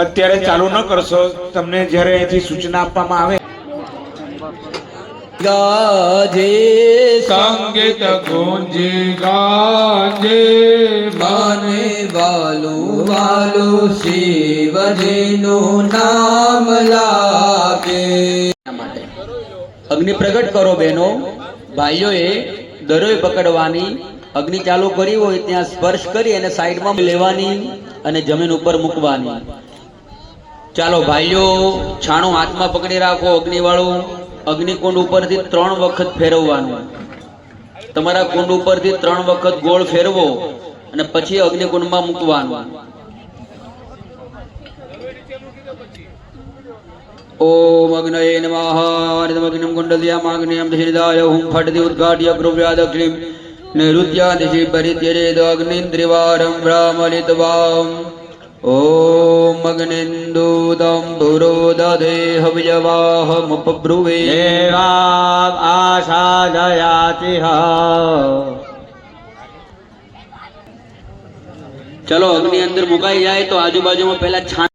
અત્યારે ચાલુ ન કરશો, તમને જ્યારે અહીંથી સૂચના આપવામાં આવે ગાજે સંગીત ગુંજે ગાજે મને વાલું વાલું શિવજીનું નામ લાગે. અગ્નિ પ્રગટ કરો બહેનો. ભાઈઓએ દરોઈ પકડવાની, અગ્નિ ચાલુ કરી હોય ત્યાં સ્પર્શ કરી અને સાઈડમાં લેવાની અને જમીન ઉપર મૂકવાની. ચાલો ભાઈઓ, છાણું હાથમાં પકડી રાખો. અગ્નિવાળું અગ્નિકુંડ ઉપરથી 3 વખત ફેરવવાનું. તમારા કુંડ ઉપરથી 3 વખત ગોળ ફેરવો અને પછી અગ્નિકુંડમાં મૂકવાનું. ओम अग्नये नमः अग्निं कुंडल्यामाग्नेयं दशनिदाय हुं फट् उद्घाट्य कृव्यादग्निं निरुद्य दिशि परित्यजेद अग्निन्द्रिवारं ब्राह्मलित्वाम्. ओम अग्निन्दूतं पुरोदधे हविजवाहमुपब्रुवे देवाम् आसादयातिह. चलो अग्नि अंदर मुकाई जाए तो आजूबाजू में पहला छान.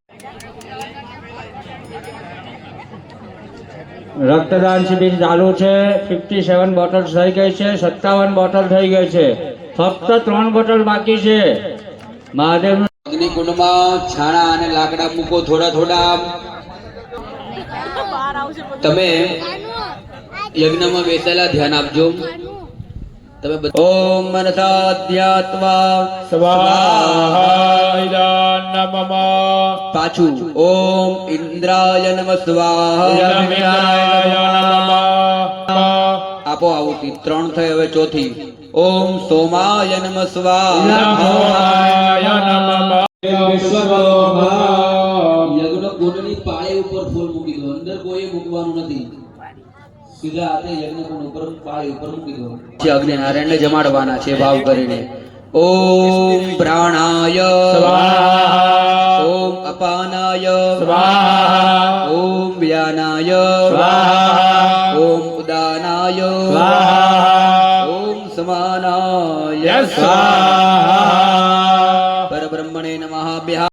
રક્તદાન શિબિર ચાલુ છે. 57 બોટલ થઈ ગઈ છે, 57 બોટલ થઈ ગઈ છે, ફક્ત 3 બોટલ બાકી છે. મહાદેવ અગ્નિકુંડમાં છાણા અને લાકડા મૂકો થોડા થોડા. તમે યજ્ઞમાં બેસેલા ધ્યાન આપજો. તમે ઓમ મનસાધ્યાત્વા સ્વાહા નમઃ. પાછું ઓમ ઇન્દ્રાય નમઃ સ્વાહા. આપો આવું 3 થઈ. હવે ચોથી ઓમ સોમાય નમઃ સ્વાહા. યજ્ઞ કુંડની પાળી ઉપર ફૂલ મૂકી દો. અંદર કોઈ મૂકવાનું નથી. સીધા હાથે યજ્ઞ કુંડ ઉપર પાળી ઉપર મૂકી દો. અગ્નિ નારાયણને જમાડવાના છે ભાવ કરીને. ઓમ પ્રાણાય સ્વાહા. ઓમ અપાનાય સ્વાહા. ઓમ વ્યાનાય સ્વાહા. ઓમ ઉદાનાય સ્વાહા. ઓમ સમાનાય સ્વાહા. પરબ્રહ્મણે નમઃ. બ્યાહ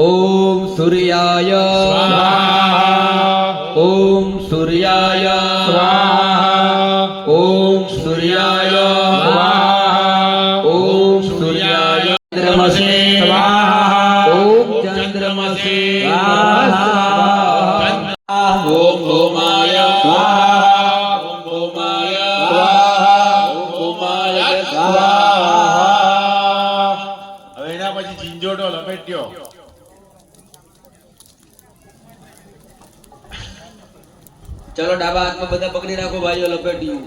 ओम सूर्याय स्वाहा. ओम सूर्याय स्वाहा. ओम सूर्याय स्वाहा. ओम सूर्याय चंद्रमसे स्वाहा. ओम चंद्रमसे स्वाहा. ओम होमाय स्वाहा. ओम होमाय स्वाहा. ओम होमाय स्वाहा. હવે એના પછી ઝીંઝોટો લપેટ્યો. चलो डाबा हाथ में બધા પકડી રાખો ભાઈઓ. લપેટ્યું.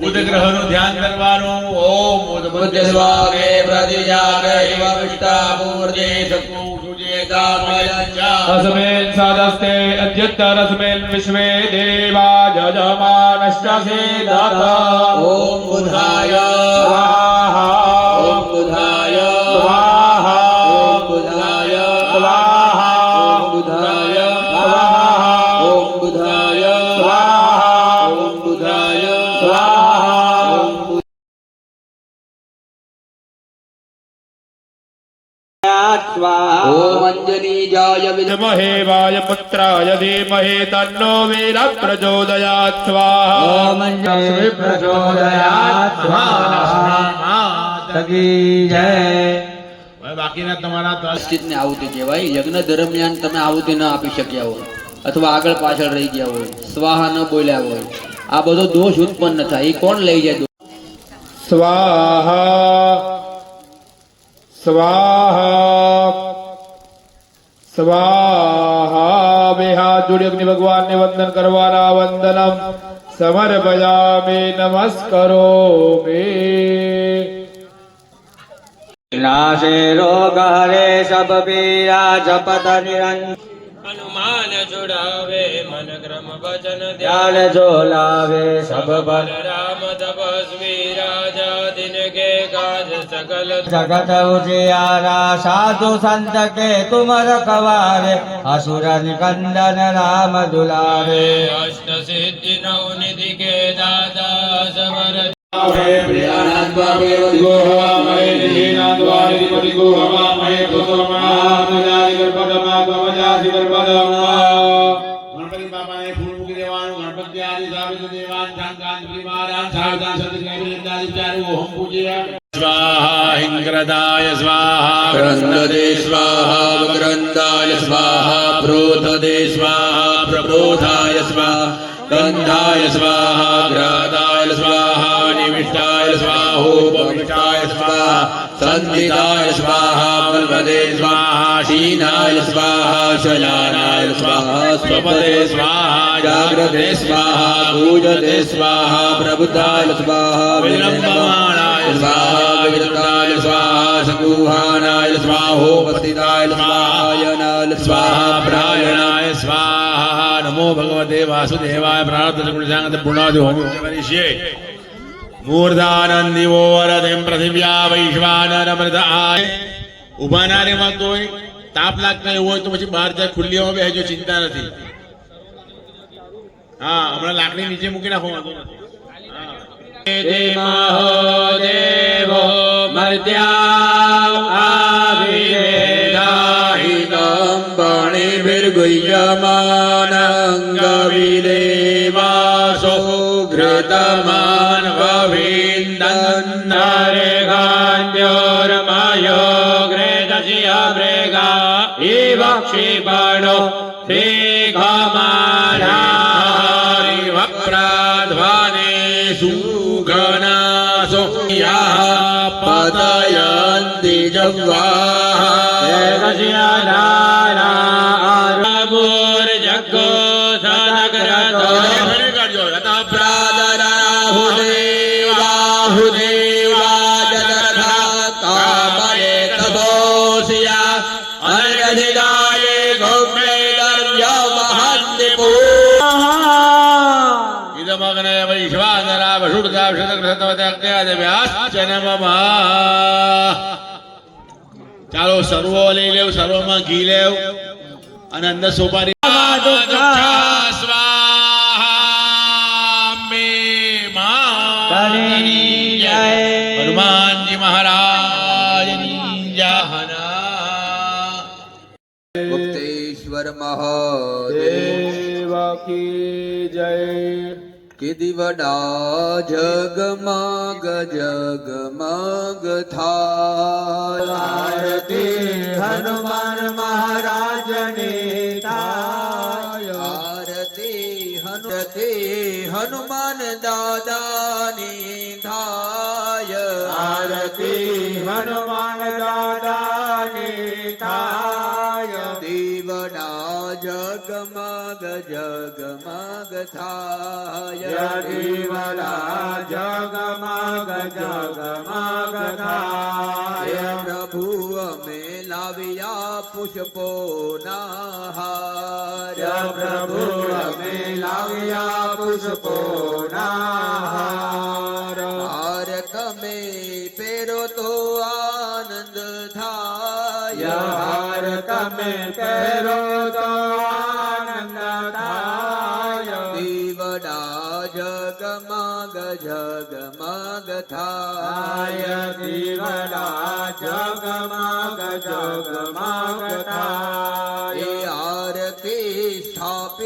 ઉદગ્રહનું ધ્યાન કરવાનું. ઓમ ઉદ્ધસ્વાગે પ્રતિજાગે વિષ્ટા પૂર્જે શકુ સુજે કામયચ્છા. તસ્મેન સાદસ્તે અદ્યત્તરસ્મેન વિશ્વે દેવા જજમાનશ્ચસે દાતા. ઓમ બુધાય સ્વાહા. ઓમ બુધાય સ્વાહા. ઓમ બુધાય સ્વાહા. ઓમ બુધાય સ્વાહા. ઓમ બુધાય સ્વાહા. ઓમ બુધાય સ્વાહા. ओम अंजनीजाय विद्महे वाय पुत्राय धीमहि तन्नो वीर प्रचोदयात् स्वाहा. ઓમ અંજલિ પ્રચોદયાત સ્વાહા. તકી જય. હવે બાકીના તમારા પ્રાયશ્ચિતને આહુતિ કહેવાય. યજ્ઞ દરમિયાન તમે આહુતિ ન આપી શક્યા હોય અથવા આગળ પાછળ રહી ગયા હોય, સ્વાહા ન બોલ્યા હોય, આ બધો દોષ ઉત્પન્ન થાય. એ કોણ લઈ જાય? स्वाहा स्वाहा स्वाहा. બે હાથ જોડી અગ્નિ ભગવાનને વંદન કરવાના. વંદનમ સમર્પયામિ નમસ્કરોમિ. નાશે રોગ હરે સબ પીરા જપત નિરંજન. હનુમાન જોડાવે મન ક્રમ વચન ધ્યાન ઝોલાવે સબ પર રામ તપસ્વી રાજા દિન કે કાજ સકલ જગત ઉજિયારા સાધુ સંત કે તુમ રખવારે असुर निकंदन राम दुलारे અષ્ટ સિદ્ધિ નવ નિધિ કે દાદા સવર ગણપતિ બાપાને ફૂલ મૂકી દેવાનું. ગણપતિ આદિ સાવિત્ર દેવાન શંકાન પ્રિમારાન સાવધાન સદગેવિંદાદિ ચારુ ઓમ પૂજ્ય સ્વાહા ઇંગ્રદાય સ્વાહા ગ્રંથદે સ્વાહા વક્રંદાય સ્વાહા પ્રોથદે સ્વાહા પ્રબોધાય સ્વાહા ગંધાય સ્વાહા ગ્રાદાય સ્વાહા નિવિષ્ટાય સ્વાહોપવિષ્ટાય સ્વાહા સંધિતાય સ્વાહા બલવદે સ્વાહા ક્ષીણાય સ્વાહા શયાનાય સ્વાહા સ્વપદે સ્વાહા જાગ્રતે સ્વાહા ભુજતે સ્વાહા પ્રબુદ્ધાય સ્વાહા વિલંબમાણાય સ્વાહા વિદતાય સ્વાહા સગુહાનાય સ્વાહોપસ્થિતાય સ્વાહાયનાય સ્વાહા પ્રાયણાય સ્વાહા નમો ભગવતે વાસુદેવાય પ્રાર્થ ગુણસાંગત પુણાદિ હોમ કરીએ. મૂર્ધાનંદિવો વરદિમ પૃથિવ્યા વૈશ્વાનરમૃત આય. ઊભા ના રહેવાતું હોય, તાપ લાગતા એવું હોય તો પછી બહાર જાય, ખુલ્લીમાં બેસજો, ચિંતા નથી. હા, હમણાં લાકડી નીચે મૂકી નાખો, વાંધો નથી. મહોદેવો મર્ત્યા આવિવેદાહિતં પણિભિર્ગુહ્યમાનંગવિલેવાસો ઘૃતમાનવવિંદન્નરેગાન્યોર્મયો ગ્રેદસ્ય મૃગા ઇવ ક્ષિપણો વપ્રાધ્વાને સુઘનાસો યા પતયંતિ જવ્વાહ જગો સદગ્રતો ઇદમગ્નય વૈશ્વાનરા વસુડતા શતગ્રહતવત્યાદેવ્યાશ્ચનમઃ. ચાલો સર્વો લઈ લેવ, સર્વમાં ઘી લેવ અને અંદર સોપારી હનુમાનજી મહારાજની જહના. ગુપ્તેશ્વર મહાદેવ કી જય. કે દીવડા જગમગ જગમગ થાય આરતી હનુમાન મહારાજની થાય. આરતી હનુમાન દાદાની થાય. આરતી હનુમાન દાદાની થાય. દીવડા જગમગ જગમગ થાય. દીવડા જગમગ જગમગ થાય. પ્રભુ અમે લાવ્યા પુષ્પો ના હાર. પ્રભુ અમે લાવ્યા પુષ્પો ના હાર. હાર તમે પહેરો તો આનંદ થાય. હાર તમે પહેરો તો આનંદ થાય. દીવડા જગમગ જગમગ થાય. દીવડા જગમગ જગમગ થાય. આરતી સ્થાપિત